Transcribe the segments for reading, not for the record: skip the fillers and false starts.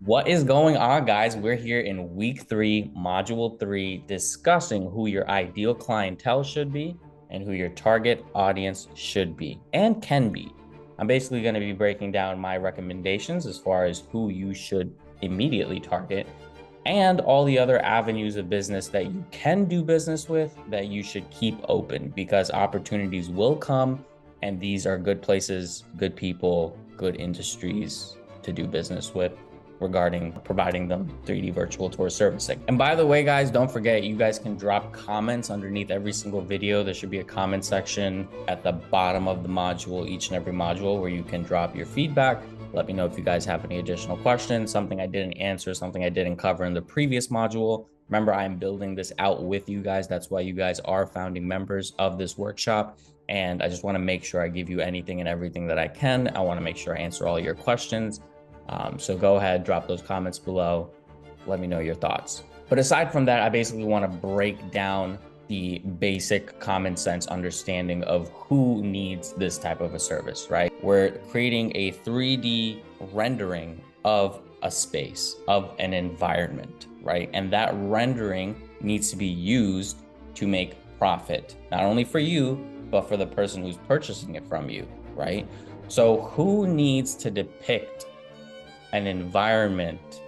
What is going on, guys? We're here in week three, module three, discussing who your ideal clientele should be and who your target audience should be and can be. I'm basically going to be breaking down my recommendations as far as who you should immediately target and all the other avenues of business that you can do business with that you should keep open because opportunities will come, and these are good places, good people, good industries to do business with regarding providing them 3D virtual tour servicing. And by the way, guys, don't forget, you guys can drop comments underneath every single video. There should be a comment section at the bottom of the module, each and every module, where you can drop your feedback. Let me know if you guys have any additional questions, something I didn't answer, something I didn't cover in the previous module. Remember, I'm building this out with you guys. That's why you guys are founding members of this workshop. And I just want to make sure I give you anything and everything that I can. I want to make sure I answer all your questions. So go ahead, drop those comments below. Let me know your thoughts. But aside from that, I basically want to break down the basic common sense understanding of who needs this type of a service, right? We're creating a 3D rendering of a space, of an environment, right? And that rendering needs to be used to make profit, not only for you, but for the person who's purchasing it from you, right? So who needs to depict an environment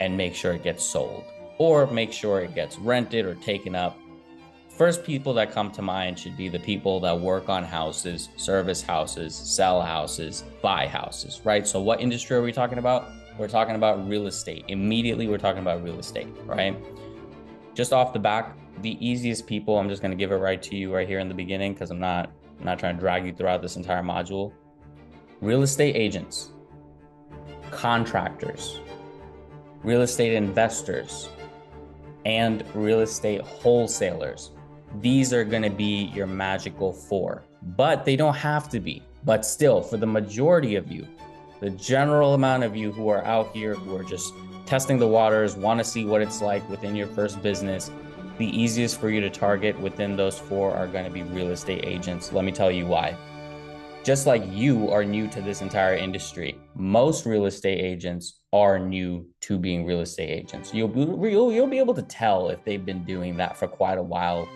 and make sure it gets sold or make sure it gets rented or taken up? First people that come to mind should be the people that work on houses, service houses, sell houses, buy houses, right? So what industry are we talking about? We're talking about real estate. Immediately, we're talking about real estate, right? Just off the back, the easiest people, I'm just going to give it right to you right here in the beginning because I'm not trying to drag you throughout this entire module. Real estate agents, contractors, real estate investors, and real estate wholesalers. These are going to be your magical four, but they don't have to be. But still, for the majority of you, the general amount of you who are out here, who are just testing the waters, want to see what it's like within your first business, the easiest for you to target within those four are going to be real estate agents. Let me tell you why. Just like you are new to this entire industry, most real estate agents are new to being real estate agents. You'll be able to tell if they've been doing that for quite a while,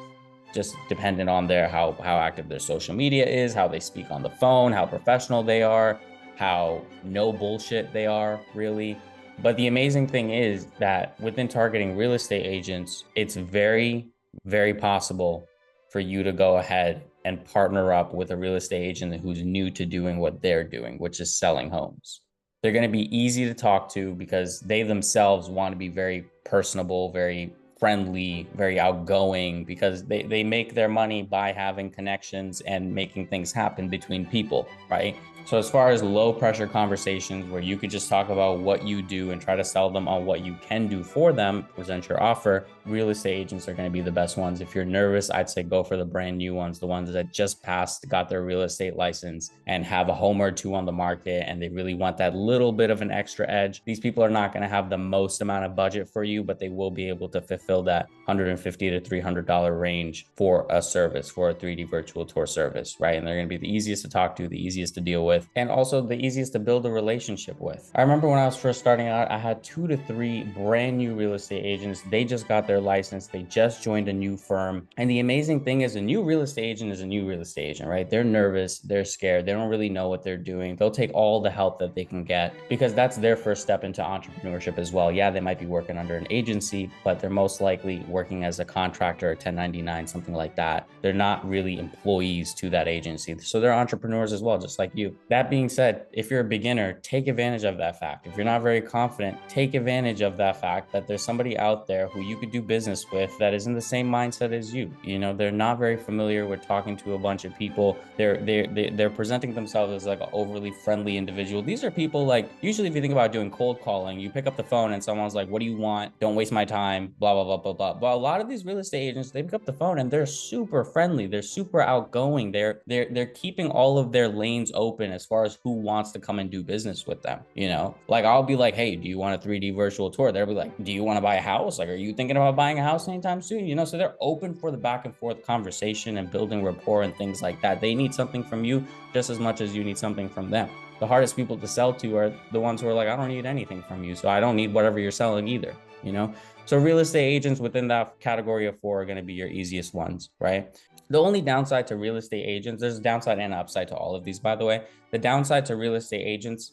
just dependent on how active their social media is, how they speak on the phone, how professional they are, how no bullshit they are, really. But the amazing thing is that within targeting real estate agents, it's very, very possible for you to go ahead and partner up with a real estate agent who's new to doing what they're doing, which is selling homes. They're going to be easy to talk to because they themselves want to be very personable, very friendly, very outgoing, because they make their money by having connections and making things happen between people, right? So as far as low pressure conversations where you could just talk about what you do and try to sell them on what you can do for them, present your offer, real estate agents are going to be the best ones. If you're nervous, I'd say go for the brand new ones, the ones that just passed, got their real estate license and have a home or two on the market, and they really want that little bit of an extra edge. These people are not going to have the most amount of budget for you, but they will be able to fulfill that $150 to $300 range for a service, for a 3D virtual tour service, right? And they're going to be the easiest to talk to, the easiest to deal with, and also the easiest to build a relationship with. I remember when I was first starting out, I had 2 to 3 brand new real estate agents. They just got their license. They just joined a new firm. And the amazing thing is, a new real estate agent is a new real estate agent, right? They're nervous, they're scared, they don't really know what they're doing. They'll take all the help that they can get because that's their first step into entrepreneurship as well. Yeah, they might be working under an agency, but they're most likely working as a contractor or 1099, something like that. They're not really employees to that agency. So they're entrepreneurs as well, just like you. That being said, if you're a beginner, take advantage of that fact. If you're not very confident, take advantage of that fact that there's somebody out there who you could do business with that is in the same mindset as you. You know, they're not very familiar with talking to a bunch of people. They're presenting themselves as like an overly friendly individual. These are people like, usually if you think about doing cold calling, you pick up the phone and someone's like, what do you want? Don't waste my time, blah, blah, blah, blah, blah. But a lot of these real estate agents, they pick up the phone and they're super friendly. They're super outgoing. They're keeping all of their lanes open as far as who wants to come and do business with them. You know, like I'll be like, hey, do you want a 3D virtual tour? They'll be like, do you want to buy a house? Like, are you thinking about buying a house anytime soon? You know, so they're open for the back and forth conversation and building rapport and things like that. They need something from you just as much as you need something from them. The hardest people to sell to are the ones who are like, I don't need anything from you, so I don't need whatever you're selling either, you know? So real estate agents within that category of 4 are going to be your easiest ones, right? The only downside to real estate agents, there's a downside and an upside to all of these, by the way. The downside to real estate agents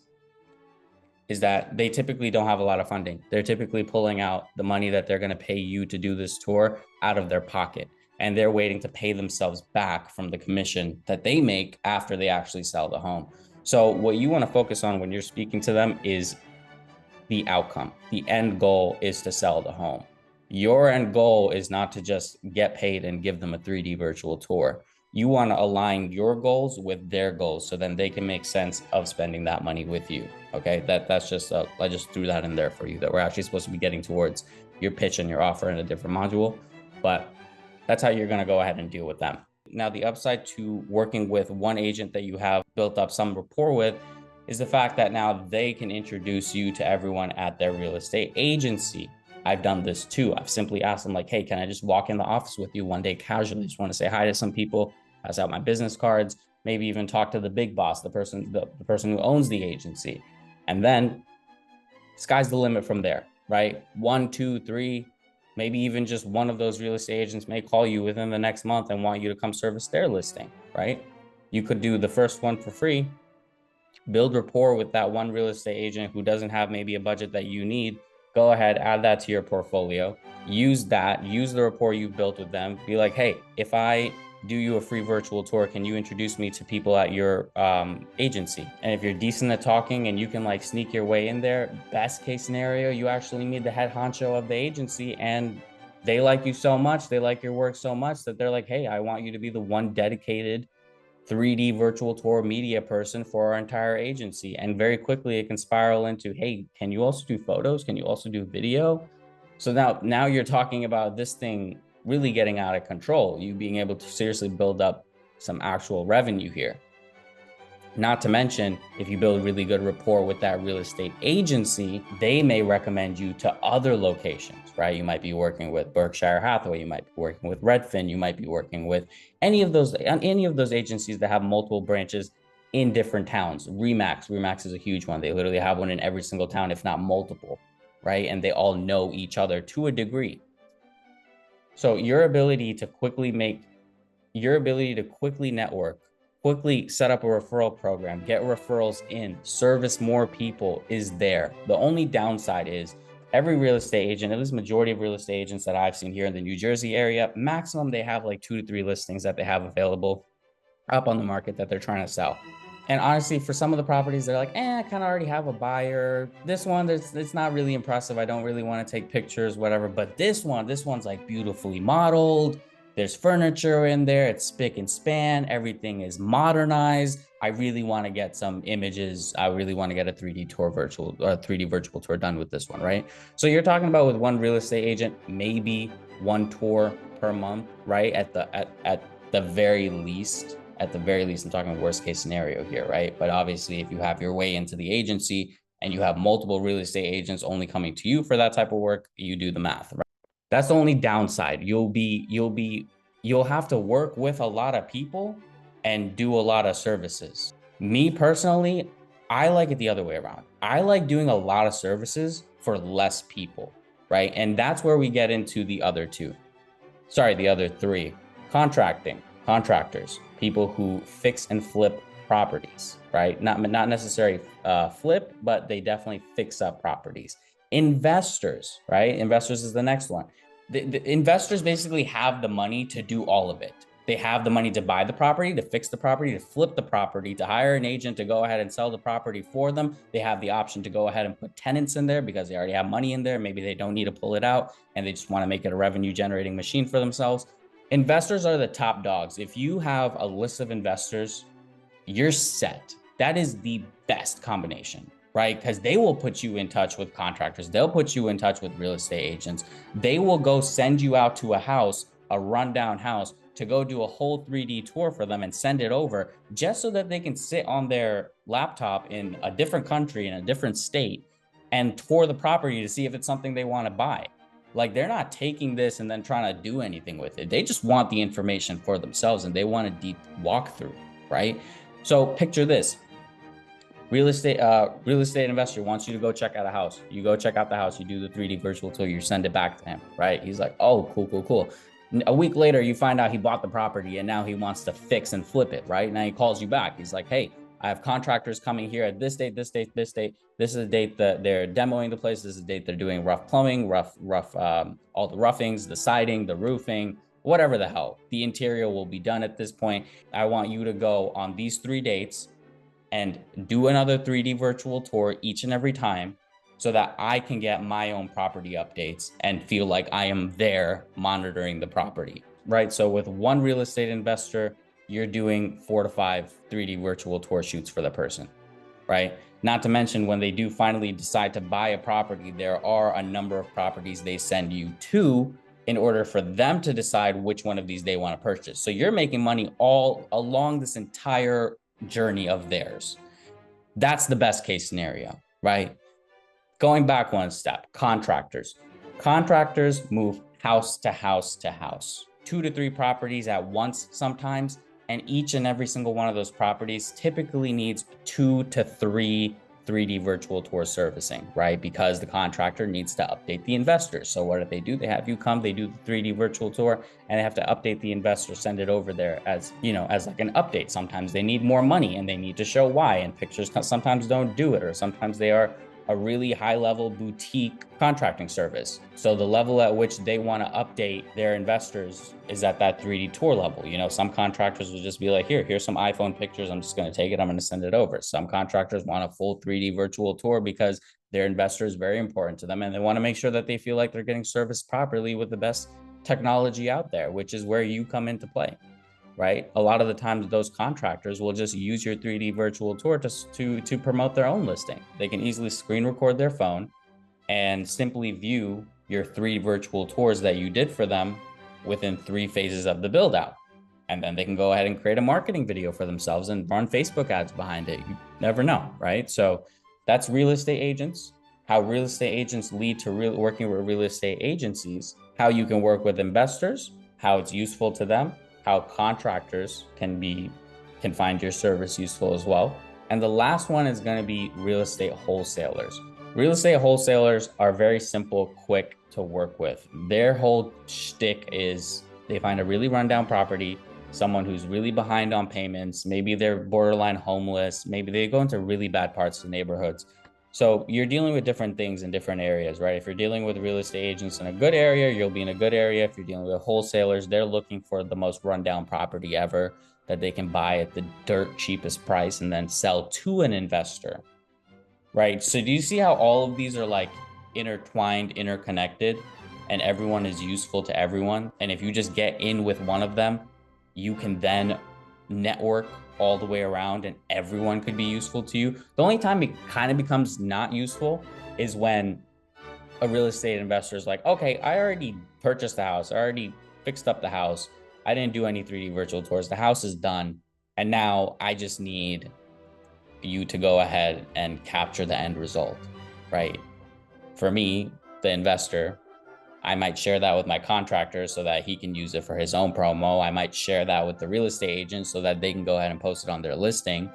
is that they typically don't have a lot of funding. They're typically pulling out the money that they're going to pay you to do this tour out of their pocket. And they're waiting to pay themselves back from the commission that they make after they actually sell the home. So what you want to focus on when you're speaking to them is the outcome. The end goal is to sell the home. Your end goal is not to just get paid and give them a 3D virtual tour. You want to align your goals with their goals so then they can make sense of spending that money with you. Okay, that's just I just threw that in there for you, that we're actually supposed to be getting towards your pitch and your offer in a different module, but that's how you're going to go ahead and deal with them. Now, the upside to working with one agent that you have built up some rapport with is the fact that now they can introduce you to everyone at their real estate agency. I've done this too. I've simply asked them like, hey, can I just walk in the office with you one day casually? Just want to say hi to some people, pass out my business cards, maybe even talk to the big boss, the person who owns the agency. And then sky's the limit from there, right? 1, 2, 3, maybe even just one of those real estate agents may call you within the next month and want you to come service their listing, right? You could do the first one for free, build rapport with that one real estate agent who doesn't have maybe a budget that you need. Go ahead, add that to your portfolio. Use that, use the rapport you've built with them. Be like, hey, if I do you a free virtual tour, can you introduce me to people at your agency? And if you're decent at talking and you can like sneak your way in there, best case scenario, you actually meet the head honcho of the agency and they like you so much, they like your work so much that they're like, hey, I want you to be the one dedicated 3D virtual tour media person for our entire agency. And very quickly it can spiral into, hey, can you also do photos? Can you also do video? So now you're talking about this thing really getting out of control, you being able to seriously build up some actual revenue here. Not to mention, if you build really good rapport with that real estate agency, they may recommend you to other locations, right? You might be working with Berkshire Hathaway, you might be working with Redfin, you might be working with any of those agencies that have multiple branches in different towns. Remax is a huge one. They literally have one in every single town, if not multiple, right? And they all know each other to a degree. So your ability to quickly network, quickly set up a referral program, get referrals in, service more people is there. The only downside is every real estate agent, at least majority of real estate agents that I've seen here in the New Jersey area, maximum they have like 2 to 3 listings that they have available up on the market that they're trying to sell. And honestly, for some of the properties, they're like, I kind of already have a buyer. This one, it's not really impressive. I don't really want to take pictures, whatever. But this one's like beautifully modeled. There's furniture in there. It's spick and span. Everything is modernized. I really want to get some images. I really want to get a 3D virtual tour done with this one, right? So you're talking about with one real estate agent, maybe one tour per month, right? At the very least. At the very least, I'm talking worst case scenario here, right? But obviously, if you have your way into the agency and you have multiple real estate agents only coming to you for that type of work, you do the math, right? That's the only downside. You'll have to work with a lot of people and do a lot of services. Me personally, I like it the other way around. I like doing a lot of services for less people, right? And that's where we get into the other three. Contractors, people who fix and flip properties, right? Not necessarily flip, but they definitely fix up properties. Investors, right? Investors is the next one. The investors basically have the money to do all of it. They have the money to buy the property, to fix the property, to flip the property, to hire an agent to go ahead and sell the property for them. They have the option to go ahead and put tenants in there because they already have money in there. Maybe they don't need to pull it out and they just want to make it a revenue generating machine for themselves. Investors are the top dogs. If you have a list of investors, you're set. That is the best combination, right? Because they will put you in touch with contractors. They'll put you in touch with real estate agents. They will go send you out to a house, a rundown house, to go do a whole 3D tour for them and send it over just so that they can sit on their laptop in a different country, in a different state, and tour the property to see if it's something they want to buy. Like, they're not taking this and then trying to do anything with it. They just want the information for themselves and they want a deep walkthrough, right? So picture this. Real estate investor wants you to go check out a house. You go check out the house, you do the 3D virtual tour, you send it back to him, right? He's like, oh, cool, cool, cool. A week later, you find out he bought the property and now he wants to fix and flip it, right? Now he calls you back. He's like, hey, I have contractors coming here at this date, this date, this date. This is the date that they're demoing the place. This is the date they're doing rough plumbing, all the roughings, the siding, the roofing, whatever the hell. The interior will be done at this point. I want you to go on these 3 dates and do another 3D virtual tour each and every time so that I can get my own property updates and feel like I am there monitoring the property, right? So with one real estate investor, you're doing 4 to 5 3D virtual tour shoots for the person, right? Not to mention when they do finally decide to buy a property, there are a number of properties they send you to in order for them to decide which one of these they want to purchase. So you're making money all along this entire journey of theirs. That's the best case scenario, right? Going back one step, contractors. Contractors move house to house to house, 2 to 3 properties at once sometimes, and each and every single one of those properties typically needs 2 to 3 3D virtual tour servicing, right? Because the contractor needs to update the investors. So what do? They have you come, they do the 3D virtual tour, and they have to update the investor, send it over there as, as like an update. Sometimes they need more money and they need to show why, and pictures sometimes don't do it, or sometimes they are a really high level boutique contracting service. So the level at which they want to update their investors is at that 3D tour level. Some contractors will just be like, here's some iPhone pictures. I'm just going to take it. I'm going to send it over. Some contractors want a full 3D virtual tour because their investor is very important to them. And they want to make sure that they feel like they're getting serviced properly with the best technology out there, which is where you come into play. Right? A lot of the times those contractors will just use your 3D virtual tour to promote their own listing. They can easily screen record their phone and simply view your 3 virtual tours that you did for them within 3 phases of the build out. And then they can go ahead and create a marketing video for themselves and run Facebook ads behind it. You never know, right? So that's real estate agents, how real estate agents lead to working with real estate agencies, how you can work with investors, how it's useful to them, how contractors can find your service useful as well. And the last one is going to be real estate wholesalers. Real estate wholesalers are very simple, quick to work with. Their whole shtick is they find a really rundown property, someone who's really behind on payments, maybe they're borderline homeless, maybe they go into really bad parts of neighborhoods. So you're dealing with different things in different areas, right? If you're dealing with real estate agents in a good area, you'll be in a good area. If you're dealing with wholesalers, they're looking for the most rundown property ever that they can buy at the dirt cheapest price and then sell to an investor, right? So do you see how all of these are like intertwined, interconnected, and everyone is useful to everyone? And if you just get in with one of them, you can then network all the way around and everyone could be useful to you. The only time it kind of becomes not useful is when a real estate investor is like, okay, I already purchased the house, I already fixed up the house, I didn't do any 3D virtual tours, the house is done, and now I just need you to go ahead and capture the end result, right? For me, the investor, I might share that with my contractor so that he can use it for his own promo. I might share that with the real estate agent so that they can go ahead and post it on their listing,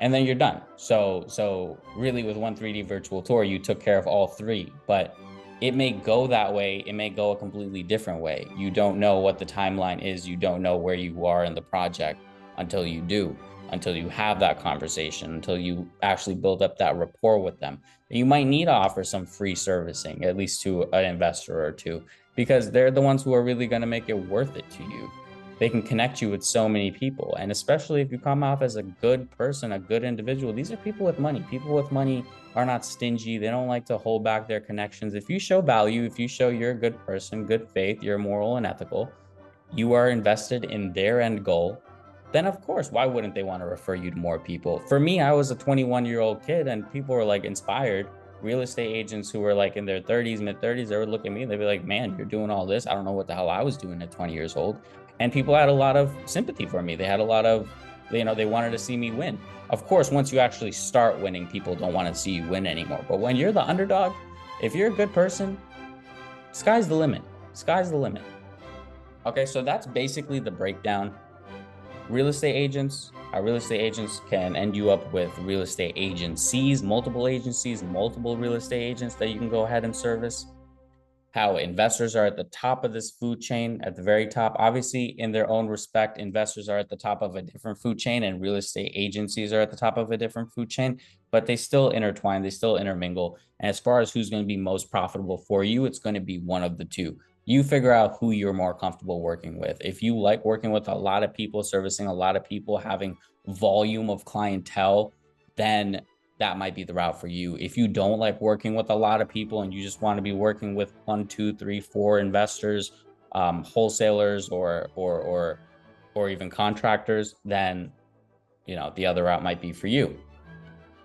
and then you're done. So really with one 3D virtual tour, you took care of all 3, but it may go that way. It may go a completely different way. You don't know what the timeline is. You don't know where you are in the project until you do, until you have that conversation, until you actually build up that rapport with them. You might need to offer some free servicing, at least to an investor or two, because they're the ones who are really going to make it worth it to you. They can connect you with so many people. And especially if you come off as a good person, a good individual, these are people with money. People with money are not stingy. They don't like to hold back their connections. If you show value, if you show you're a good person, good faith, you're moral and ethical, you are invested in their end goal, then of course, why wouldn't they want to refer you to more people? For me, I was a 21-year-old kid and people were like inspired. Real estate agents who were like in their 30s, mid-30s, they would look at me, they'd be like, man, you're doing all this. I don't know what the hell I was doing at 20 years old. And people had a lot of sympathy for me. They had a lot of, they wanted to see me win. Of course, once you actually start winning, people don't want to see you win anymore. But when you're the underdog, if you're a good person, sky's the limit. Sky's the limit. Okay, so that's basically the breakdown. Real estate agents, How real estate agents can end you up with real estate agencies, multiple real estate agents that you can go ahead and service. How investors are at the top of this food chain, at the very top. Obviously, in their own respect, investors are at the top of a different food chain and real estate agencies are at the top of a different food chain, but they still intertwine, they still intermingle. And as far as who's going to be most profitable for you, it's going to be one of the two. You figure out who you're more comfortable working with. If you like working with a lot of people, servicing a lot of people, having volume of clientele, then that might be the route for you. If you don't like working with a lot of people and you just want to be working with 1, 2, 3, 4 investors, wholesalers, or even contractors, then the other route might be for you.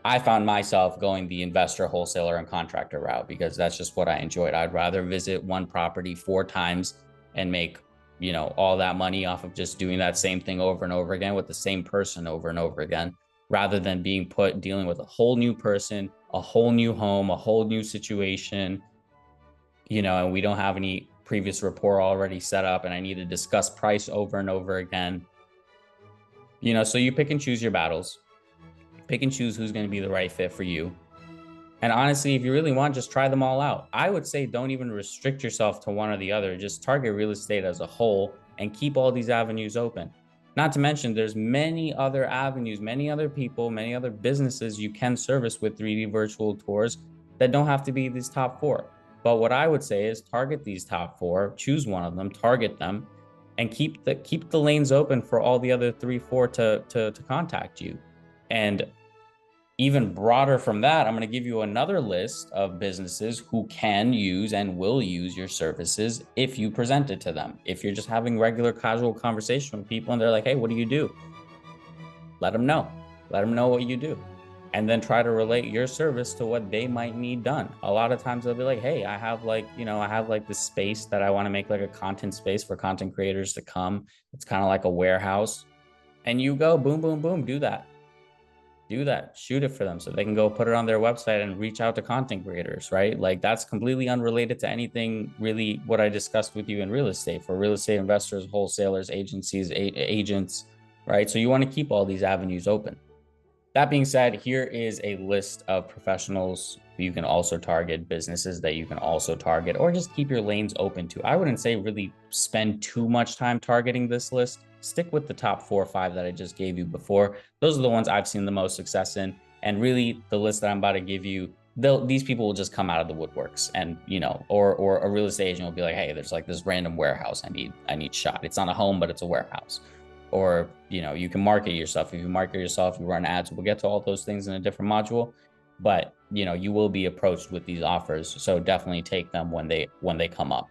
I found myself going the investor, wholesaler, and contractor route because that's just what I enjoyed. I'd rather visit one property 4 times and make all that money off of just doing that same thing over and over again with the same person over and over again, rather than dealing with a whole new person, a whole new home, a whole new situation, and we don't have any previous rapport already set up and I need to discuss price over and over again. So you pick and choose your battles, pick and choose who's going to be the right fit for you. And honestly, if you really want, just try them all out. I would say don't even restrict yourself to one or the other. Just target real estate as a whole and keep all these avenues open. Not to mention, there's many other avenues, many other people, many other businesses you can service with 3D virtual tours that don't have to be these top 4. But what I would say is target these top 4, choose one of them, target them, and keep the lanes open for all the other 3, 4 to contact you. And even broader from that, I'm going to give you another list of businesses who can use and will use your services if you present it to them. If you're just having regular casual conversation with people and they're like, hey, what do you do? Let them know. Let them know what you do. And then try to relate your service to what they might need done. A lot of times they'll be like, hey, I have this space that I want to make like a content space for content creators to come. It's kind of like a warehouse. And you go, boom, boom, boom, do that. Shoot it for them so they can go put it on their website and reach out to content creators, right? Like that's completely unrelated to anything really what I discussed with you in real estate for real estate investors, wholesalers, agencies, agents, right? So you want to keep all these avenues open. That being said, here is a list of professionals you can also target, businesses that you can also target, or just keep your lanes open to. I wouldn't say really spend too much time targeting this list. Stick with the top 4 or 5 that I just gave you before. Those are the ones I've seen the most success in. And really the list that I'm about to give you, these people will just come out of the woodworks and, or a real estate agent will be like, hey, there's like this random warehouse I need shot. It's not a home, but it's a warehouse. Or, you can market yourself. If you market yourself, you run ads. We'll get to all those things in a different module, but you will be approached with these offers. So definitely take them when they come up.